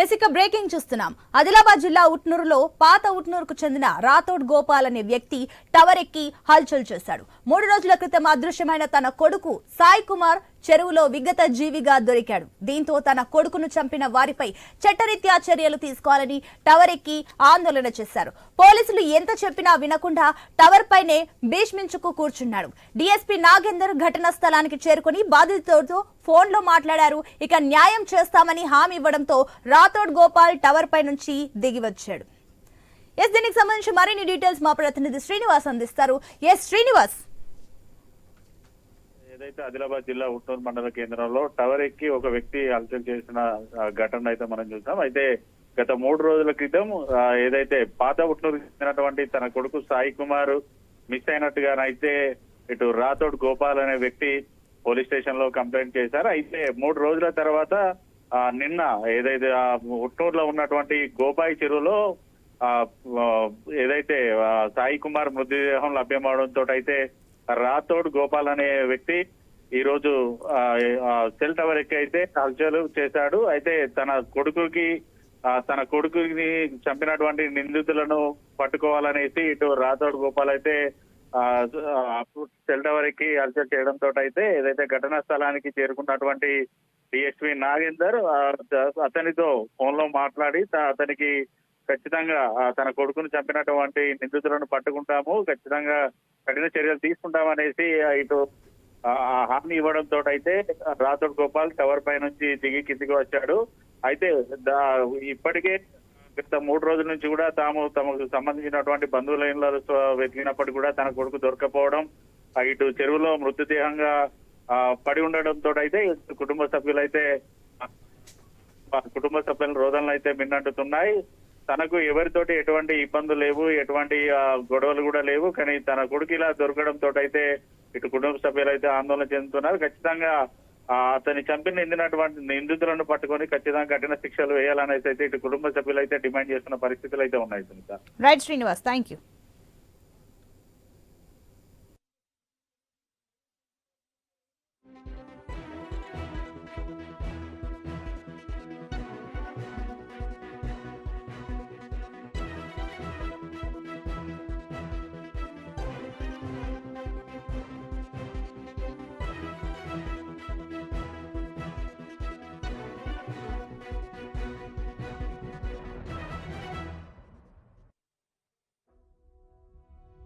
ఇక బ్రేకింగ్ చూస్తున్నాం. ఆదిలాబాద్ జిల్లా ఉట్నూరులో పాత ఉట్నూరుకు చెందిన రాథోడ్ గోపాల్ అనే వ్యక్తి టవర్ ఎక్కి హల్చల్ చేశాడు. 3 రోజుల క్రితం అదృశ్యమైన తన కొడుకు సాయి కుమార్ చెరువులో విగత జీవిగా దొరికాడు. దీంతో తన కొడుకును చంపిన వారిపై చట్టరీత్యా చర్యలు తీసుకోవాలని టవర్ ఎక్కి ఆందోళన చేశారు. పోలీసులు ఎంత చెప్పినా వినకుండా టవర్ పైనే భీష్మించుకు కూర్చున్నాడు. డీఎస్పీ నాగేందర్ ఘటనా స్థలానికి చేరుకుని బాధితులతో ఫోన్ లో మాట్లాడారు. ఇక న్యాయం చేస్తామని హామీ ఇవ్వడంతో రాథోడ్ గోపాల్ టవర్ పై నుంచి దిగి వచ్చాడు. దీనికి సంబంధించి మరిన్ని డీటెయిల్స్ మా ప్రతినిధి శ్రీనివాస్ అందిస్తారు. శ్రీనివాస్, ఏదైతే ఆదిలాబాద్ జిల్లా ఉట్నూరు మండల కేంద్రంలో టవర్ ఎక్కి ఒక వ్యక్తి హత్య చేసిన ఘటన అయితే మనం చూసాం. అయితే గత 3 రోజుల క్రితం ఏదైతే పాత ఉట్నూరు చెందినటువంటి తన కొడుకు సాయి కుమార్ మిస్ అయినట్టుగానైతే ఇటు రాథోడ్ గోపాల్ అనే వ్యక్తి పోలీస్ స్టేషన్ లో కంప్లైంట్ చేశారు. అయితే 3 రోజుల తర్వాత నిన్న ఏదైతే ఉట్నూరులో ఉన్నటువంటి గోపాయి చెరువులో ఏదైతే సాయి కుమార్ మృతదేహం లభ్యమవడంతో అయితే రాథోడ్ గోపాల్ అనే వ్యక్తి ఈ రోజు సెల్ టవర్ ఎక్కి అయితే హత్యలు చేశాడు. అయితే తన కొడుకుని చంపినటువంటి నిందితులను పట్టుకోవాలనేసి ఇటు రాథోడ్ గోపాల్ అయితే సెల్ టవర్ ఎక్కి హత్య చేయడంతో అయితే ఏదైతే ఘటనా స్థలానికి చేరుకున్నటువంటి డిఎస్పీ నాగేందర్ అతనితో ఫోన్ లో మాట్లాడి అతనికి ఖచ్చితంగా తన కొడుకును చంపినటువంటి నిందితులను పట్టుకుంటాము, ఖచ్చితంగా కఠిన చర్యలు తీసుకుంటామనేసి ఇటు హామీ ఇవ్వడంతో అయితే రాథోడ్ గోపాల్ టవర్ పై నుంచి దిగి కిందికి వచ్చాడు. అయితే ఇప్పటికే గత 3 రోజుల నుంచి కూడా తమకు సంబంధించినటువంటి బంధువుల ఇళ్లలో వెతికినప్పటికీ కూడా తన కొడుకు దొరకపోవడం, ఇటు చెరువులో మృతదేహంగా పడి ఉండడంతో అయితే కుటుంబ సభ్యుల రోదనలు అయితే మిన్నంటున్నాయి. తనకు ఎవరితోటి ఎటువంటి ఇబ్బందులు లేవు, ఎటువంటి గొడవలు కూడా లేవు, కానీ తన కొడుకు ఇలా దొరకడంతో అయితే ఇటు కుటుంబ సభ్యులు అయితే ఆందోళన చెందుతున్నారు. ఖచ్చితంగా అతని చంపిన నిందితులను పట్టుకొని ఖచ్చితంగా కఠిన శిక్షలు వేయాలనేసి అయితే ఇటు కుటుంబ సభ్యులు అయితే డిమాండ్ చేస్తున్న పరిస్థితులు అయితే ఉన్నాయి. Right Srinivas, thank you.